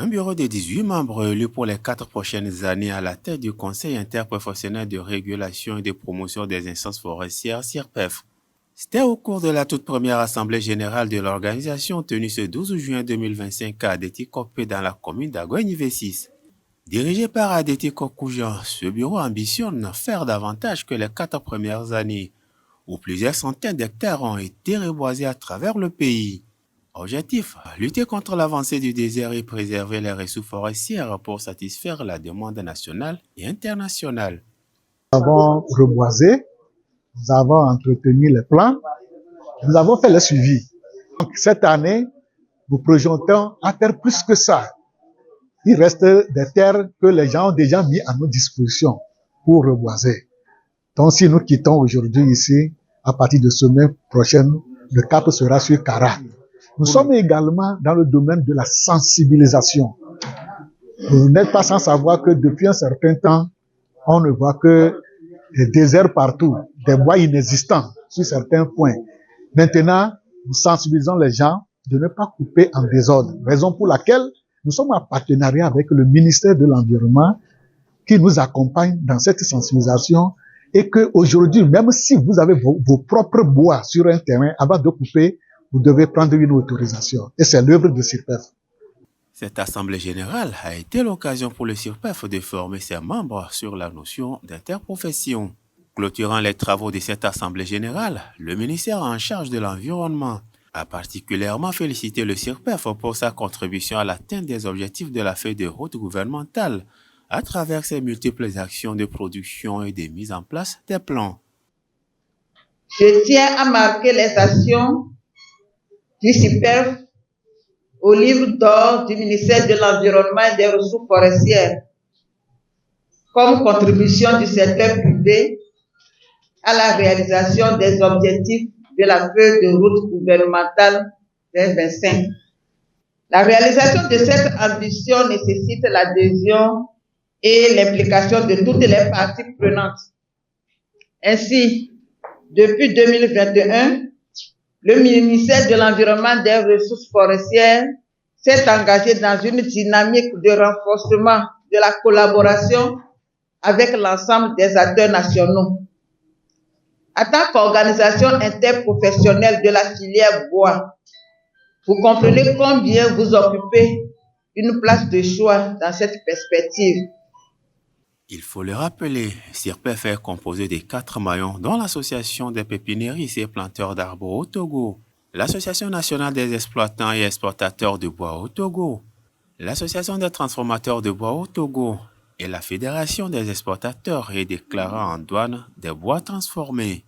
Un bureau de 18 membres élu pour les 4 prochaines années à la tête du Conseil interprofessionnel de régulation et de promotion des instances forestières CIRPEF. C'était au cours de la toute première assemblée générale de l'organisation tenue ce 12 juin 2025 à Adeti Kopé dans la commune d'Agoigny-Vessis. Dirigé par Adeti Kokoujan, ce bureau ambitionne faire davantage que les 4 premières années, où plusieurs centaines d'hectares ont été reboisés à travers le pays. Objectif, lutter contre l'avancée du désert et préserver les ressources forestières pour satisfaire la demande nationale et internationale. Nous avons reboisé, nous avons entretenu les plants, nous avons fait le suivi. Donc, cette année, nous projetons à faire plus que ça. Il reste des terres que les gens ont déjà mis à nos dispositions pour reboiser. Donc si nous quittons aujourd'hui ici, à partir de semaine prochaine, le cap sera sur Kara. Nous sommes également dans le domaine de la sensibilisation. Vous n'êtes pas sans savoir que depuis un certain temps, on ne voit que des déserts partout, des bois inexistants sur certains points. Maintenant, nous sensibilisons les gens de ne pas couper en désordre, raison pour laquelle nous sommes en partenariat avec le ministère de l'Environnement qui nous accompagne dans cette sensibilisation et qu'aujourd'hui, même si vous avez vos propres bois sur un terrain, avant de couper, vous devez prendre une autorisation. Et c'est l'œuvre de CIRPEF. Cette assemblée générale a été l'occasion pour le CIRPEF de former ses membres sur la notion d'interprofession. Clôturant les travaux de cette assemblée générale, le ministère en charge de l'environnement a particulièrement félicité le CIRPEF pour sa contribution à l'atteinte des objectifs de la feuille de route gouvernementale à travers ses multiples actions de production et de mise en place des plans. Je tiens à marquer les actions du CIRPEF au livre d'or du ministère de l'Environnement et des Ressources forestières comme contribution du secteur privé à la réalisation des objectifs de la feuille de route gouvernementale 2025. La réalisation de cette ambition nécessite l'adhésion et l'implication de toutes les parties prenantes. Ainsi, depuis 2021, le ministère de l'Environnement et des Ressources forestières s'est engagé dans une dynamique de renforcement de la collaboration avec l'ensemble des acteurs nationaux. En tant qu'organisation interprofessionnelle de la filière bois, vous comprenez combien vous occupez une place de choix dans cette perspective. Il faut le rappeler, CIRPEF est composé de 4 maillons, dont l'Association des pépiniéristes et planteurs d'arbres au Togo, l'Association nationale des exploitants et exportateurs de bois au Togo, l'Association des transformateurs de bois au Togo et la Fédération des exportateurs et déclarants en douane des bois transformés.